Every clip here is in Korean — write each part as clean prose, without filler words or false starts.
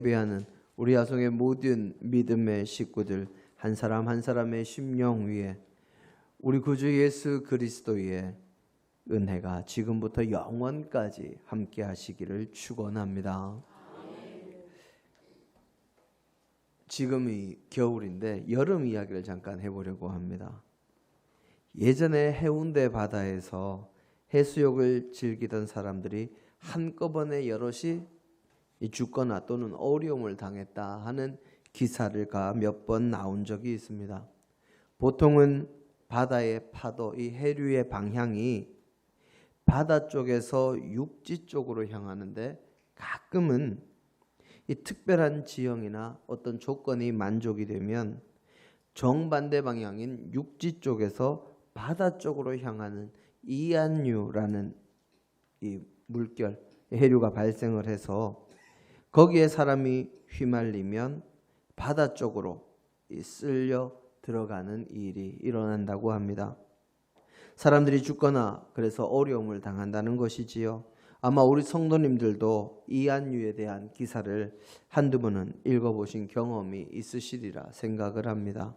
예배하는 우리 야송의 모든 믿음의 식구들 한 사람 한 사람의 심령 위에 우리 구주 예수 그리스도의 은혜가 지금부터 영원까지 함께 하시기를 축원합니다. 지금이 겨울인데 여름 이야기를 잠깐 해보려고 합니다. 예전에 해운대 바다에서 해수욕을 즐기던 사람들이 한꺼번에 여럿이 죽거나 또는 어려움을 당했다 하는 기사가 몇 번 나온 적이 있습니다. 보통은 바다의 파도, 이 해류의 방향이 바다 쪽에서 육지 쪽으로 향하는데 가끔은 이 특별한 지형이나 어떤 조건이 만족이 되면 정반대 방향인 육지 쪽에서 바다 쪽으로 향하는 이안류라는 이 물결, 해류가 발생을 해서 거기에 사람이 휘말리면 바다 쪽으로 쓸려 들어가는 일이 일어난다고 합니다. 사람들이 죽거나 그래서 어려움을 당한다는 것이지요. 아마 우리 성도님들도 이안류에 대한 기사를 한두 번은 읽어보신 경험이 있으시리라 생각을 합니다.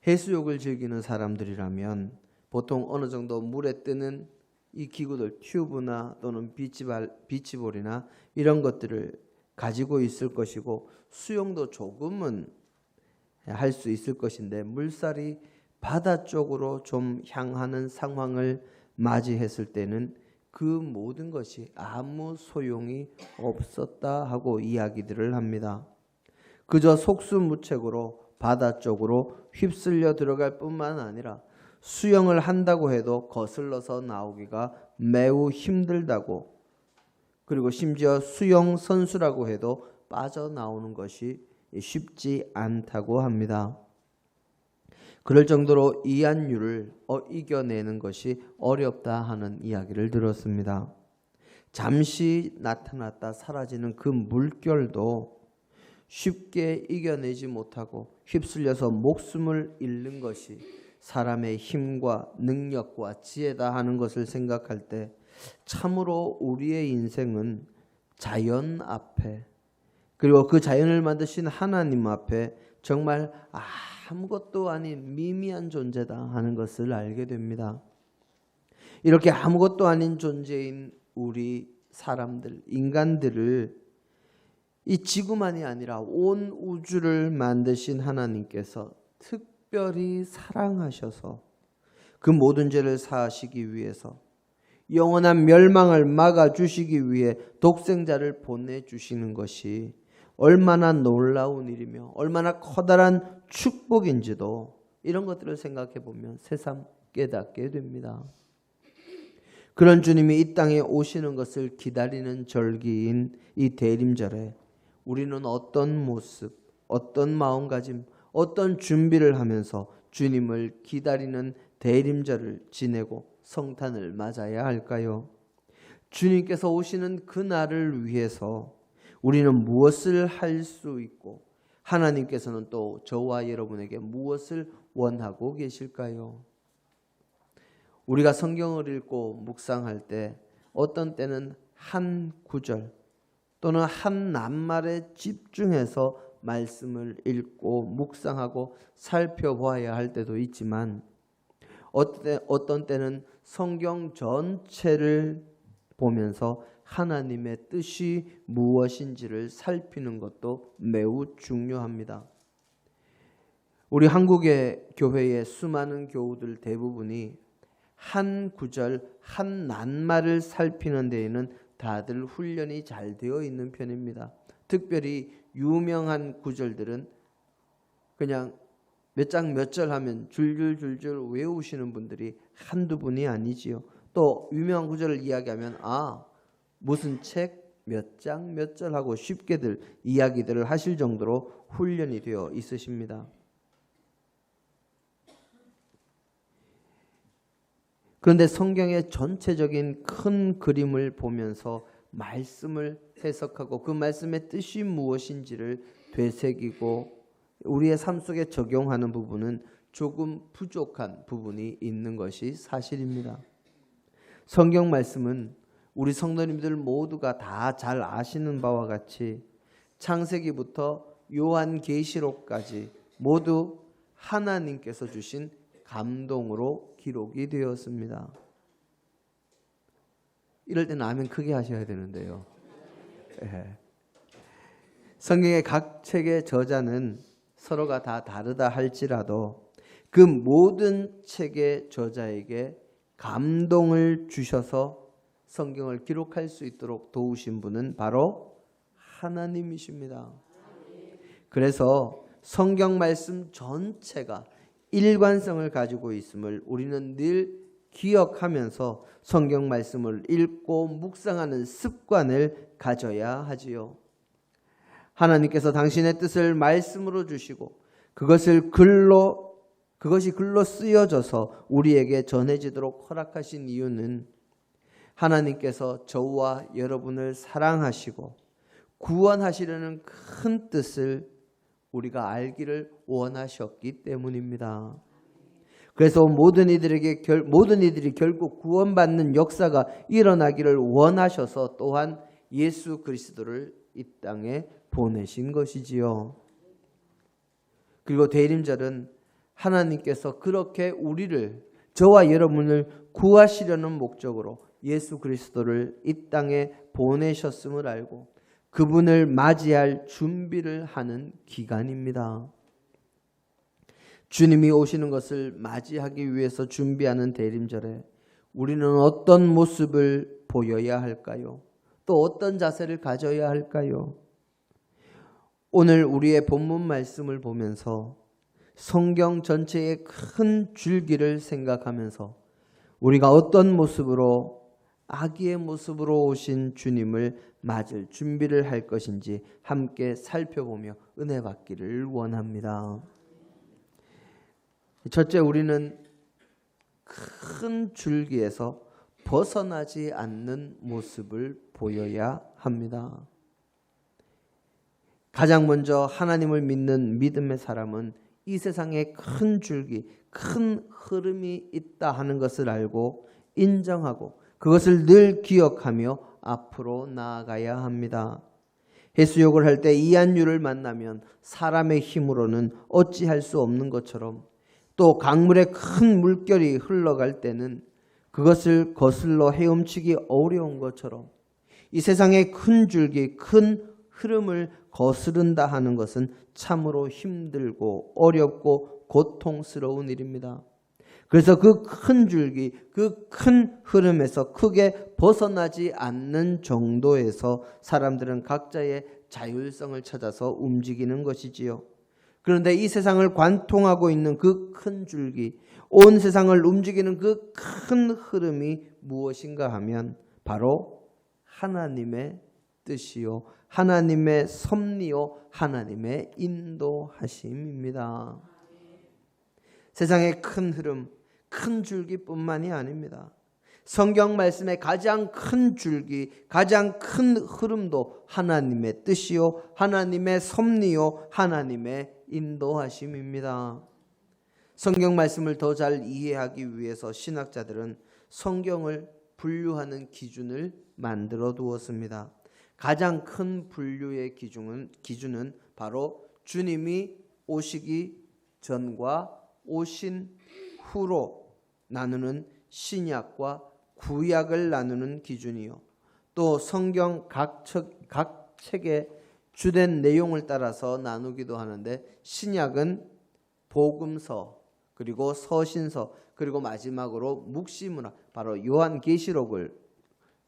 해수욕을 즐기는 사람들이라면 보통 어느 정도 물에 뜨는 이 기구들, 튜브나 또는 비치볼이나 이런 것들을 가지고 있을 것이고 수영도 조금은 할 수 있을 것인데 물살이 바다 쪽으로 좀 향하는 상황을 맞이했을 때는 그 모든 것이 아무 소용이 없었다 하고 이야기들을 합니다. 그저 속수무책으로 바다 쪽으로 휩쓸려 들어갈 뿐만 아니라 수영을 한다고 해도 거슬러서 나오기가 매우 힘들다고, 그리고 심지어 수영 선수라고 해도 빠져나오는 것이 쉽지 않다고 합니다. 그럴 정도로 이안류를 이겨내는 것이 어렵다 하는 이야기를 들었습니다. 잠시 나타났다 사라지는 그 물결도 쉽게 이겨내지 못하고 휩쓸려서 목숨을 잃는 것이 사람의 힘과 능력과 지혜다 하는 것을 생각할 때 참으로 우리의 인생은 자연 앞에, 그리고 그 자연을 만드신 하나님 앞에 정말 아무것도 아닌 미미한 존재다 하는 것을 알게 됩니다. 이렇게 아무것도 아닌 존재인 우리 사람들, 인간들을 이 지구만이 아니라 온 우주를 만드신 하나님께서 특별히 사랑하셔서 그 모든 죄를 사하시기 위해서 영원한 멸망을 막아주시기 위해 독생자를 보내주시는 것이 얼마나 놀라운 일이며 얼마나 커다란 축복인지도 이런 것들을 생각해 보면 새삼 깨닫게 됩니다. 그런 주님이 이 땅에 오시는 것을 기다리는 절기인 이 대림절에 우리는 어떤 모습, 어떤 마음가짐, 어떤 준비를 하면서 주님을 기다리는 대림절을 지내고 성탄을 맞아야 할까요? 주님께서 오시는 그 날을 위해서 우리는 무엇을 할 수 있고 하나님께서는 또 저와 여러분에게 무엇을 원하고 계실까요? 우리가 성경을 읽고 묵상할 때 어떤 때는 한 구절 또는 한 낱말에 집중해서 말씀을 읽고 묵상하고 살펴보아야 할 때도 있지만 어떤 때는 성경 전체를 보면서 하나님의 뜻이 무엇인지를 살피는 것도 매우 중요합니다. 우리 한국의 교회의 수많은 교우들 대부분이 한 구절, 한 낱말을 살피는 데에는 다들 훈련이 잘 되어 있는 편입니다. 특별히 유명한 구절들은 그냥 몇 장 몇 절 하면 줄줄줄줄 외우시는 분들이 한두 분이 아니지요. 또 유명한 구절을 이야기하면 무슨 책 몇 장 몇 절 하고 쉽게들 이야기들을 하실 정도로 훈련이 되어 있으십니다. 그런데 성경의 전체적인 큰 그림을 보면서 말씀을 해석하고 그 말씀의 뜻이 무엇인지를 되새기고 우리의 삶 속에 적용하는 부분은 조금 부족한 부분이 있는 것이 사실입니다. 성경 말씀은 우리 성도님들 모두가 다 잘 아시는 바와 같이 창세기부터 요한계시록까지 모두 하나님께서 주신 감동으로 기록이 되었습니다. 이럴 때는 아멘 크게 하셔야 되는데요. 성경의 각 책의 저자는 서로가 다 다르다 할지라도 그 모든 책의 저자에게 감동을 주셔서 성경을 기록할 수 있도록 도우신 분은 바로 하나님이십니다. 그래서 성경 말씀 전체가 일관성을 가지고 있음을 우리는 늘 기억하면서 성경 말씀을 읽고 묵상하는 습관을 가져야 하지요. 하나님께서 당신의 뜻을 말씀으로 주시고 그것이 글로 쓰여져서 우리에게 전해지도록 허락하신 이유는 하나님께서 저와 여러분을 사랑하시고 구원하시려는 큰 뜻을 우리가 알기를 원하셨기 때문입니다. 그래서 모든 이들이 결국 구원받는 역사가 일어나기를 원하셔서 또한 예수 그리스도를 이 땅에 보내신 것이지요. 그리고 대림절은 하나님께서 그렇게 우리를, 저와 여러분을 구하시려는 목적으로 예수 그리스도를 이 땅에 보내셨음을 알고 그분을 맞이할 준비를 하는 기간입니다. 주님이 오시는 것을 맞이하기 위해서 준비하는 대림절에 우리는 어떤 모습을 보여야 할까요? 또 어떤 자세를 가져야 할까요? 오늘 우리의 본문 말씀을 보면서 성경 전체의 큰 줄기를 생각하면서 우리가 어떤 모습으로, 아기의 모습으로 오신 주님을 맞을 준비를 할 것인지 함께 살펴보며 은혜 받기를 원합니다. 첫째, 우리는 큰 줄기에서 벗어나지 않는 모습을 보여야 합니다. 가장 먼저 하나님을 믿는 믿음의 사람은 이 세상에 큰 줄기, 큰 흐름이 있다 하는 것을 알고 인정하고 그것을 늘 기억하며 앞으로 나아가야 합니다. 해수욕을 할 때 이한류를 만나면 사람의 힘으로는 어찌할 수 없는 것처럼 또 강물에 큰 물결이 흘러갈 때는 그것을 거슬러 헤엄치기 어려운 것처럼 이 세상의 큰 줄기, 큰 흐름을 거스른다 하는 것은 참으로 힘들고 어렵고 고통스러운 일입니다. 그래서 그 큰 줄기, 그 큰 흐름에서 크게 벗어나지 않는 정도에서 사람들은 각자의 자율성을 찾아서 움직이는 것이지요. 그런데 이 세상을 관통하고 있는 그 큰 줄기, 온 세상을 움직이는 그 큰 흐름이 무엇인가 하면 바로 하나님의 뜻이요, 하나님의 섭리요, 하나님의 인도하심입니다. 세상의 큰 흐름, 큰 줄기뿐만이 아닙니다. 성경 말씀의 가장 큰 줄기, 가장 큰 흐름도 하나님의 뜻이요, 하나님의 섭리요, 하나님의 인도하심입니다. 성경 말씀을 더 잘 이해하기 위해서 신학자들은 성경을 분류하는 기준을 만들어 두었습니다. 가장 큰 분류의 기준은 바로 주님이 오시기 전과 오신 후로 나누는 신약과 구약을 나누는 기준이요, 또 성경 각 책의 주된 내용을 따라서 나누기도 하는데 신약은 복음서, 그리고 서신서, 그리고 마지막으로 묵시문학, 바로 요한계시록을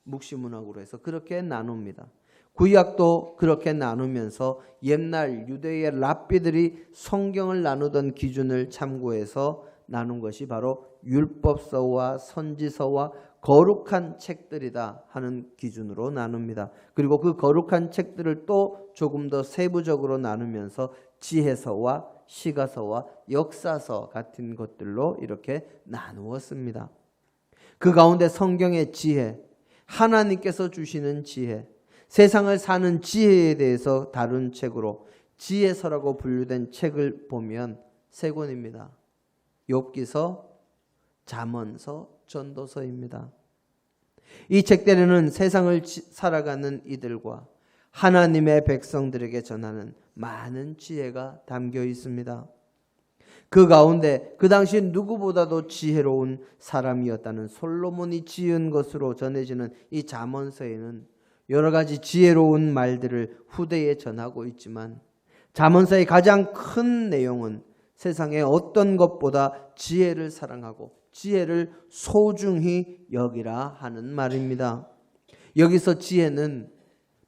묵시문학으로 해서 그렇게 나눕니다. 구약도 그렇게 나누면서 옛날 유대의 랍비들이 성경을 나누던 기준을 참고해서 나눈 것이 바로 율법서와 선지서와 거룩한 책들이다 하는 기준으로 나눕니다. 그리고 그 거룩한 책들을 또 조금 더 세부적으로 나누면서 지혜서와 시가서와 역사서 같은 것들로 이렇게 나누었습니다. 그 가운데 성경의 지혜, 하나님께서 주시는 지혜, 세상을 사는 지혜에 대해서 다룬 책으로 지혜서라고 분류된 책을 보면 세 권입니다. 욥기서, 잠언서, 전도서입니다. 이 책들에는 세상을 살아가는 이들과 하나님의 백성들에게 전하는 많은 지혜가 담겨 있습니다. 그 가운데 그 당시 누구보다도 지혜로운 사람이었다는 솔로몬이 지은 것으로 전해지는 이 잠언서에는 여러 가지 지혜로운 말들을 후대에 전하고 있지만, 잠언서의 가장 큰 내용은 세상의 어떤 것보다 지혜를 사랑하고 지혜를 소중히 여기라 하는 말입니다. 여기서 지혜는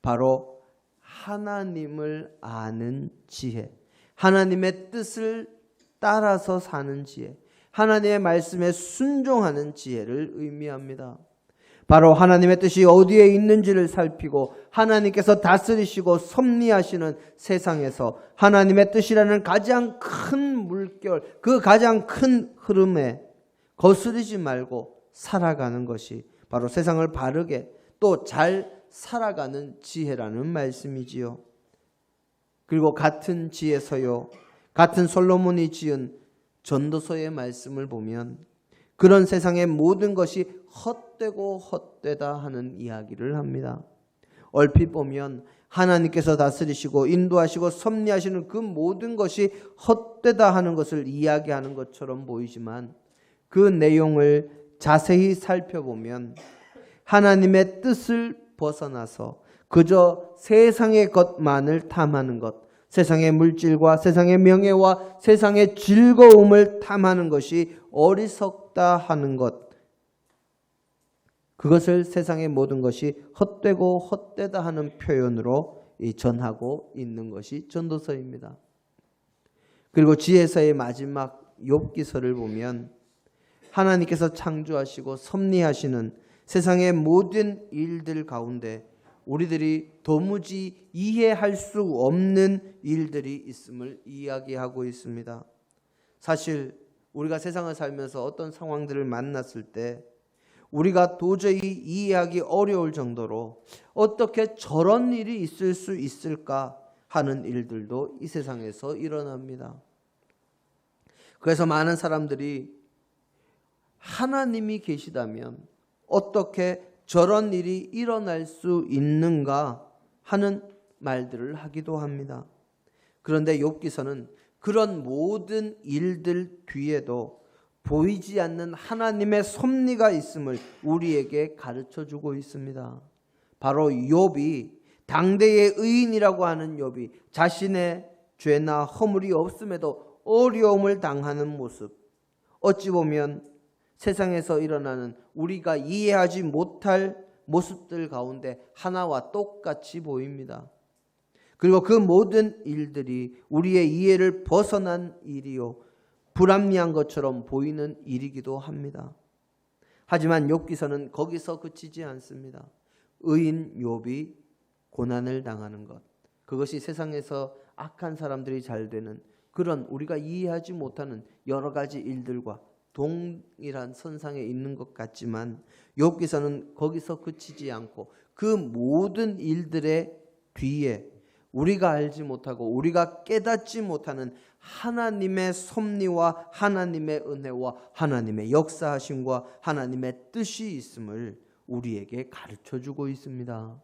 바로 하나님을 아는 지혜, 하나님의 뜻을 따라서 사는 지혜, 하나님의 말씀에 순종하는 지혜를 의미합니다. 바로 하나님의 뜻이 어디에 있는지를 살피고 하나님께서 다스리시고 섭리하시는 세상에서 하나님의 뜻이라는 가장 큰 물결, 그 가장 큰 흐름에 거스르지 말고 살아가는 것이 바로 세상을 바르게 또 잘 살아가는 지혜라는 말씀이지요. 그리고 같은 지혜서요, 같은 솔로몬이 지은 전도서의 말씀을 보면 그런 세상의 모든 것이 헛되고 헛되다 하는 이야기를 합니다. 얼핏 보면 하나님께서 다스리시고 인도하시고 섭리하시는 그 모든 것이 헛되다 하는 것을 이야기하는 것처럼 보이지만, 그 내용을 자세히 살펴보면 하나님의 뜻을 벗어나서 그저 세상의 것만을 탐하는 것, 세상의 물질과 세상의 명예와 세상의 즐거움을 탐하는 것이 어리석다 하는 것, 그것을 세상의 모든 것이 헛되고 헛되다 하는 표현으로 전하고 있는 것이 전도서입니다. 그리고 지혜서의 마지막 욥기서를 보면 하나님께서 창조하시고 섭리하시는 세상의 모든 일들 가운데 우리들이 도무지 이해할 수 없는 일들이 있음을 이야기하고 있습니다. 사실 우리가 세상을 살면서 어떤 상황들을 만났을 때 우리가 도저히 이해하기 어려울 정도로 어떻게 저런 일이 있을 수 있을까 하는 일들도 이 세상에서 일어납니다. 그래서 많은 사람들이 하나님이 계시다면 어떻게 저런 일이 일어날 수 있는가 하는 말들을 하기도 합니다. 그런데 욥기서는 그런 모든 일들 뒤에도 보이지 않는 하나님의 섭리가 있음을 우리에게 가르쳐주고 있습니다. 바로 욥이, 당대의 의인이라고 하는 욥이 자신의 죄나 허물이 없음에도 어려움을 당하는 모습, 어찌 보면 세상에서 일어나는 우리가 이해하지 못할 모습들 가운데 하나와 똑같이 보입니다. 그리고 그 모든 일들이 우리의 이해를 벗어난 일이요, 불합리한 것처럼 보이는 일이기도 합니다. 하지만 욥기서는 거기서 그치지 않습니다. 의인 욥이 고난을 당하는 것, 그것이 세상에서 악한 사람들이 잘 되는 그런 우리가 이해하지 못하는 여러 가지 일들과 동일한 선상에 있는 것 같지만, 욥기서는 거기서 그치지 않고 그 모든 일들의 뒤에 우리가 알지 못하고 우리가 깨닫지 못하는 하나님의 섭리와 하나님의 은혜와 하나님의 역사하심과 하나님의 뜻이 있음을 우리에게 가르쳐주고 있습니다.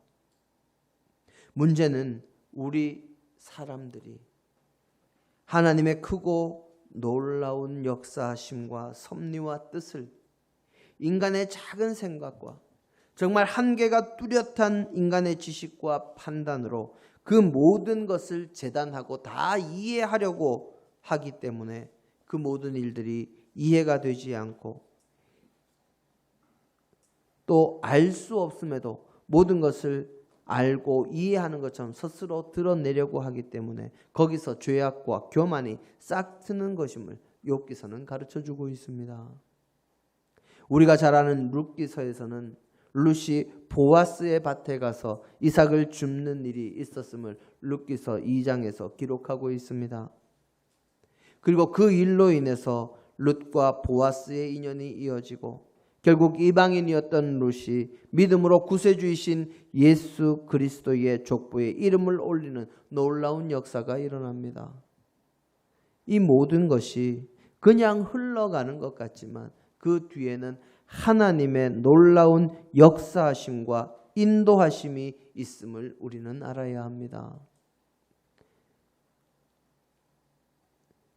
문제는 우리 사람들이 하나님의 크고 놀라운 역사하심과 섭리와 뜻을 인간의 작은 생각과 정말 한계가 뚜렷한 인간의 지식과 판단으로 그 모든 것을 재단하고 다 이해하려고 하기 때문에 그 모든 일들이 이해가 되지 않고 또 알 수 없음에도 모든 것을 알고 이해하는 것처럼 스스로 드러내려고 하기 때문에 거기서 죄악과 교만이 싹 트는 것임을 욥기서는 가르쳐주고 있습니다. 우리가 잘 아는 룻기서에서는 룻이 보아스의 밭에 가서 이삭을 줍는 일이 있었음을 룻기서 2장에서 기록하고 있습니다. 그리고 그 일로 인해서 룻과 보아스의 인연이 이어지고 결국 이방인이었던 룻이 믿음으로 구세주이신 예수 그리스도의 족보에 이름을 올리는 놀라운 역사가 일어납니다. 이 모든 것이 그냥 흘러가는 것 같지만 그 뒤에는 하나님의 놀라운 역사하심과 인도하심이 있음을 우리는 알아야 합니다.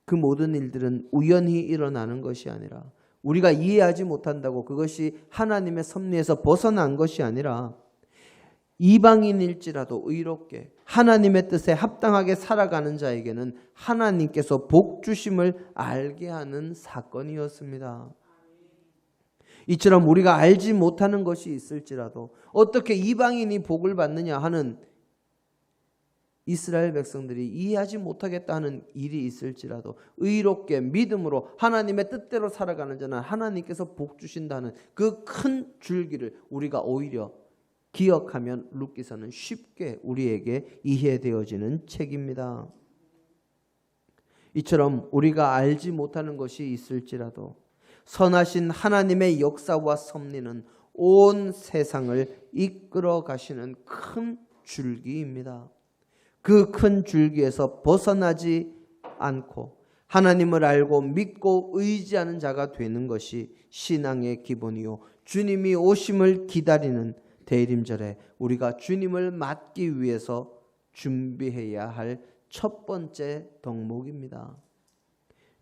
그 모든 일들은 우연히 일어나는 것이 아니라 우리가 이해하지 못한다고 그것이 하나님의 섭리에서 벗어난 것이 아니라 이방인일지라도 의롭게 하나님의 뜻에 합당하게 살아가는 자에게는 하나님께서 복 주심을 알게 하는 사건이었습니다. 이처럼 우리가 알지 못하는 것이 있을지라도 어떻게 이방인이 복을 받느냐 하는 이스라엘 백성들이 이해하지 못하겠다 하는 일이 있을지라도 의롭게 믿음으로 하나님의 뜻대로 살아가는 자는 하나님께서 복 주신다는 그 큰 줄기를 우리가 오히려 기억하면 룻기서는 쉽게 우리에게 이해되어지는 책입니다. 이처럼 우리가 알지 못하는 것이 있을지라도 선하신 하나님의 역사와 섭리는 온 세상을 이끌어 가시는 큰 줄기입니다. 그 큰 줄기에서 벗어나지 않고 하나님을 알고 믿고 의지하는 자가 되는 것이 신앙의 기본이요 주님이 오심을 기다리는 대림절에 우리가 주님을 맞기 위해서 준비해야 할 첫 번째 덕목입니다.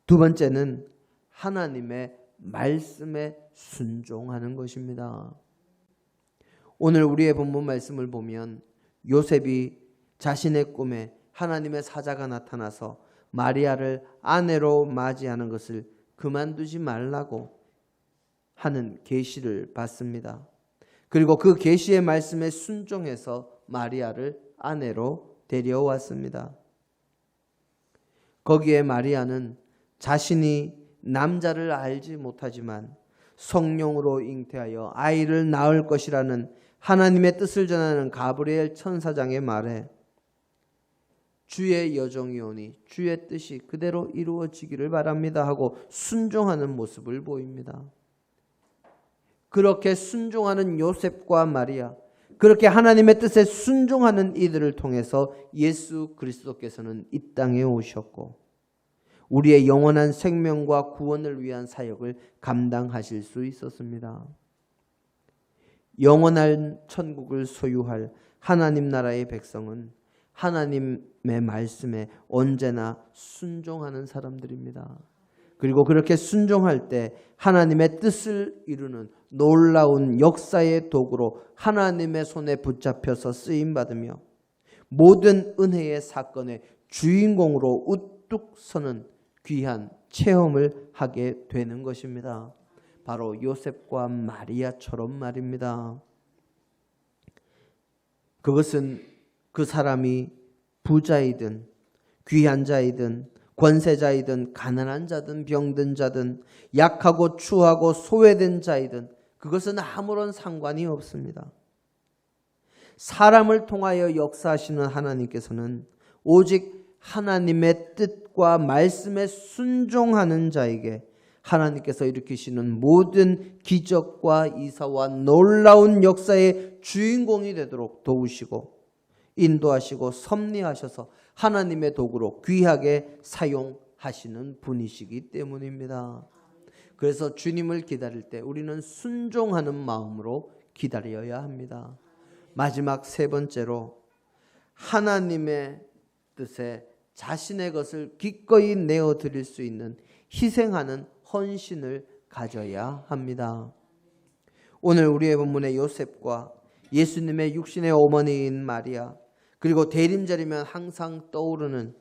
두 번째는 하나님의 말씀에 순종하는 것입니다. 오늘 우리의 본문 말씀을 보면 요셉이 자신의 꿈에 하나님의 사자가 나타나서 마리아를 아내로 맞이하는 것을 그만두지 말라고 하는 계시를 받습니다. 그리고 그 계시의 말씀에 순종해서 마리아를 아내로 데려왔습니다. 거기에 마리아는 자신이 남자를 알지 못하지만 성령으로 잉태하여 아이를 낳을 것이라는 하나님의 뜻을 전하는 가브리엘 천사장의 말에 주의 여종이오니 주의 뜻이 그대로 이루어지기를 바랍니다 하고 순종하는 모습을 보입니다. 그렇게 순종하는 요셉과 마리아, 그렇게 하나님의 뜻에 순종하는 이들을 통해서 예수 그리스도께서는 이 땅에 오셨고 우리의 영원한 생명과 구원을 위한 사역을 감당하실 수 있었습니다. 영원한 천국을 소유할 하나님 나라의 백성은 하나님의 말씀에 언제나 순종하는 사람들입니다. 그리고 그렇게 순종할 때 하나님의 뜻을 이루는 놀라운 역사의 도구로 하나님의 손에 붙잡혀서 쓰임받으며 모든 은혜의 사건의 주인공으로 우뚝 서는 귀한 체험을 하게 되는 것입니다. 바로 요셉과 마리아처럼 말입니다. 그것은 그 사람이 부자이든 귀한 자이든 권세자이든 가난한 자든 병든 자든 약하고 추하고 소외된 자이든 그것은 아무런 상관이 없습니다. 사람을 통하여 역사하시는 하나님께서는 오직 하나님의 뜻과 말씀에 순종하는 자에게 하나님께서 일으키시는 모든 기적과 이사와 놀라운 역사의 주인공이 되도록 도우시고 인도하시고 섭리하셔서 하나님의 도구로 귀하게 사용하시는 분이시기 때문입니다. 그래서 주님을 기다릴 때 우리는 순종하는 마음으로 기다려야 합니다. 마지막 세 번째로 하나님의 뜻에 자신의 것을 기꺼이 내어드릴 수 있는 희생하는 헌신을 가져야 합니다. 오늘 우리의 본문의 요셉과 예수님의 육신의 어머니인 마리아, 그리고 대림절이면 항상 떠오르는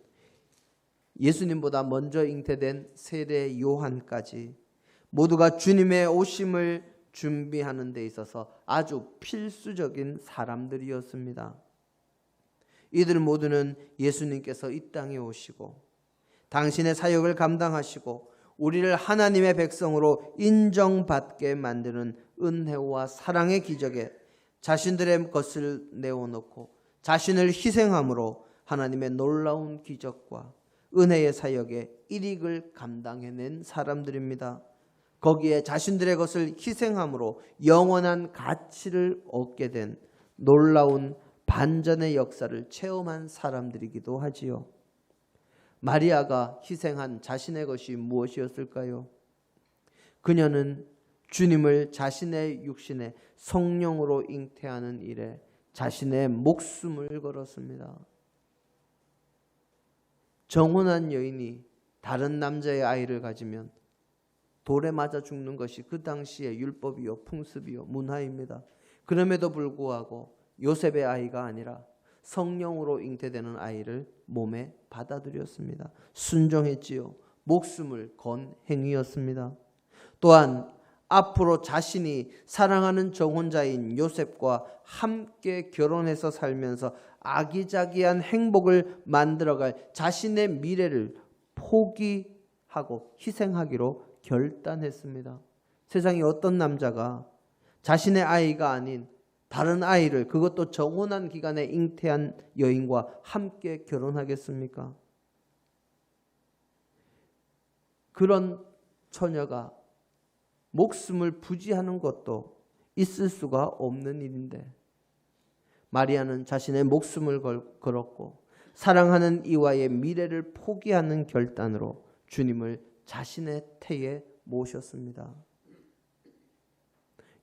예수님보다 먼저 잉태된 세례 요한까지 모두가 주님의 오심을 준비하는 데 있어서 아주 필수적인 사람들이었습니다. 이들 모두는 예수님께서 이 땅에 오시고 당신의 사역을 감당하시고 우리를 하나님의 백성으로 인정받게 만드는 은혜와 사랑의 기적에 자신들의 것을 내어놓고 자신을 희생함으로 하나님의 놀라운 기적과 은혜의 사역에 일익을 감당해낸 사람들입니다. 거기에 자신들의 것을 희생함으로 영원한 가치를 얻게 된 놀라운 반전의 역사를 체험한 사람들이기도 하지요. 마리아가 희생한 자신의 것이 무엇이었을까요? 그녀는 주님을 자신의 육신에 성령으로 잉태하는 일에 자신의 목숨을 걸었습니다. 정혼한 여인이 다른 남자의 아이를 가지면 돌에 맞아 죽는 것이 그 당시의 율법이요 풍습이요 문화입니다. 그럼에도 불구하고 요셉의 아이가 아니라 성령으로 잉태되는 아이를 몸에 받아들였습니다. 순종했지요. 목숨을 건 행위였습니다. 또한 앞으로 자신이 사랑하는 정혼자인 요셉과 함께 결혼해서 살면서 아기자기한 행복을 만들어갈 자신의 미래를 포기하고 희생하기로 결단했습니다. 세상에 어떤 남자가 자신의 아이가 아닌 다른 아이를, 그것도 정혼한 기간에 잉태한 여인과 함께 결혼하겠습니까? 그런 처녀가 목숨을 부지하는 것도 있을 수가 없는 일인데 마리아는 자신의 목숨을 걸었고 사랑하는 이와의 미래를 포기하는 결단으로 주님을 자신의 태에 모셨습니다.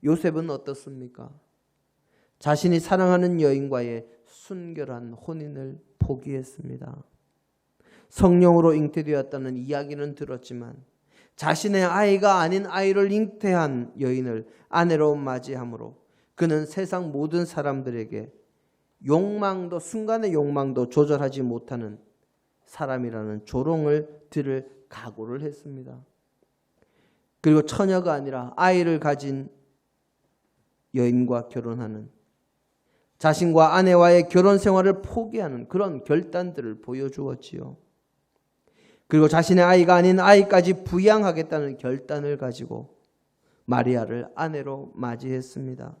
요셉은 어떻습니까? 자신이 사랑하는 여인과의 순결한 혼인을 포기했습니다. 성령으로 잉태되었다는 이야기는 들었지만 자신의 아이가 아닌 아이를 잉태한 여인을 아내로 맞이함으로 그는 세상 모든 사람들에게 욕망도, 순간의 욕망도 조절하지 못하는 사람이라는 조롱을 들을 각오를 했습니다. 그리고 처녀가 아니라 아이를 가진 여인과 결혼하는, 자신과 아내와의 결혼 생활을 포기하는 그런 결단들을 보여주었지요. 그리고 자신의 아이가 아닌 아이까지 부양하겠다는 결단을 가지고 마리아를 아내로 맞이했습니다.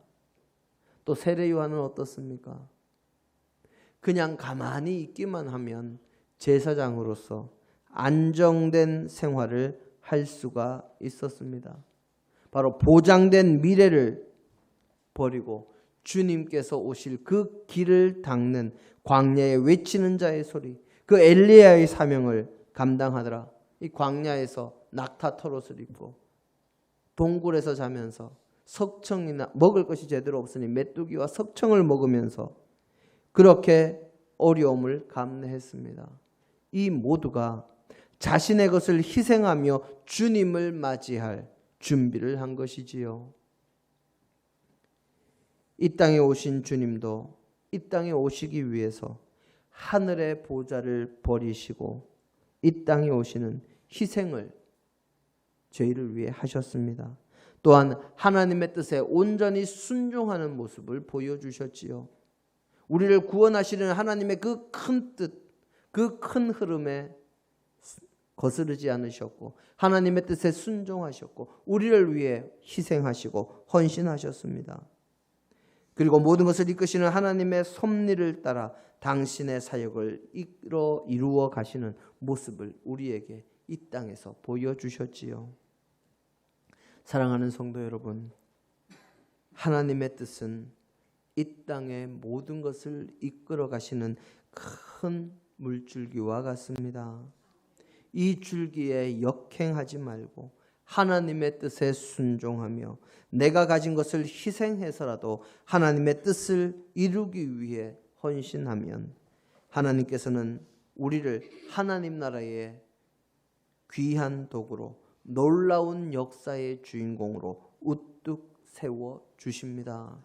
또 세례 요한은 어떻습니까? 그냥 가만히 있기만 하면 제사장으로서 안정된 생활을 할 수가 있었습니다. 바로 보장된 미래를 버리고 주님께서 오실 그 길을 닦는 광야에 외치는 자의 소리, 그 엘리야의 사명을 감당하더라. 이 광야에서 낙타 털옷을 입고 동굴에서 자면서 석청이나 먹을 것이 제대로 없으니 메뚜기와 석청을 먹으면서 그렇게 어려움을 감내했습니다. 이 모두가 자신의 것을 희생하며 주님을 맞이할 준비를 한 것이지요. 이 땅에 오신 주님도 이 땅에 오시기 위해서 하늘의 보좌를 버리시고 이 땅에 오시는 희생을 저희를 위해 하셨습니다. 또한 하나님의 뜻에 온전히 순종하는 모습을 보여주셨지요. 우리를 구원하시는 하나님의 그 큰 뜻, 그 큰 흐름에 거스르지 않으셨고 하나님의 뜻에 순종하셨고 우리를 위해 희생하시고 헌신하셨습니다. 그리고 모든 것을 이끄시는 하나님의 섭리를 따라 당신의 사역을 이루어 가시는 모습을 우리에게 이 땅에서 보여주셨지요. 사랑하는 성도 여러분, 하나님의 뜻은 이 땅의 모든 것을 이끌어 가시는 큰 물줄기와 같습니다. 이 줄기에 역행하지 말고 하나님의 뜻에 순종하며 내가 가진 것을 희생해서라도 하나님의 뜻을 이루기 위해 헌신하면 하나님께서는 우리를 하나님 나라의 귀한 도구로 놀라운 역사의 주인공으로 우뚝 세워 주십니다.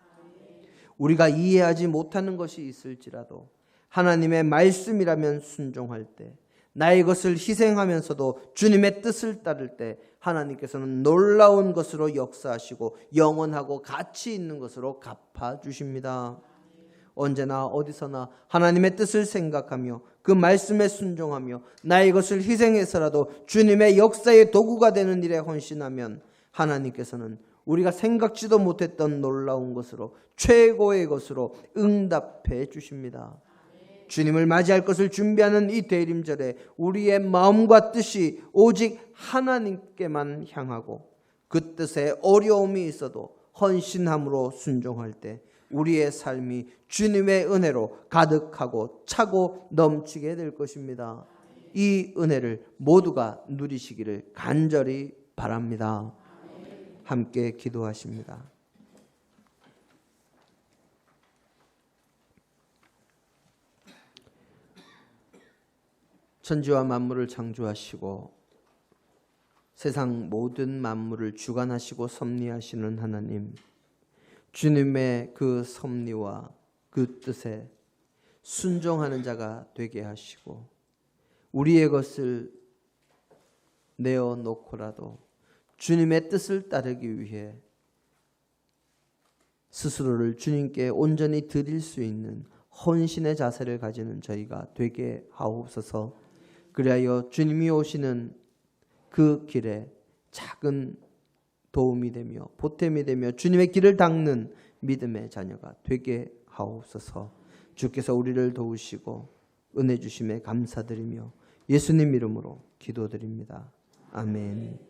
우리가 이해하지 못하는 것이 있을지라도 하나님의 말씀이라면 순종할 때, 나의 것을 희생하면서도 주님의 뜻을 따를 때 하나님께서는 놀라운 것으로 역사하시고 영원하고 가치 있는 것으로 갚아주십니다. 언제나 어디서나 하나님의 뜻을 생각하며 그 말씀에 순종하며 나의 것을 희생해서라도 주님의 역사의 도구가 되는 일에 헌신하면 하나님께서는 우리가 생각지도 못했던 놀라운 것으로, 최고의 것으로 응답해 주십니다. 주님을 맞이할 것을 준비하는 이 대림절에 우리의 마음과 뜻이 오직 하나님께만 향하고 그 뜻에 어려움이 있어도 헌신함으로 순종할 때 우리의 삶이 주님의 은혜로 가득하고 차고 넘치게 될 것입니다. 이 은혜를 모두가 누리시기를 간절히 바랍니다. 함께 기도하십니다. 천지와 만물을 창조하시고 세상 모든 만물을 주관하시고 섭리하시는 하나님, 주님의 그 섭리와 그 뜻에 순종하는 자가 되게 하시고 우리의 것을 내어놓고라도 주님의 뜻을 따르기 위해 스스로를 주님께 온전히 드릴 수 있는 헌신의 자세를 가지는 저희가 되게 하옵소서. 그리하여 주님이 오시는 그 길에 작은 도움이 되며 보탬이 되며 주님의 길을 닦는 믿음의 자녀가 되게 하옵소서. 주께서 우리를 도우시고 은혜 주심에 감사드리며 예수님 이름으로 기도드립니다. 아멘.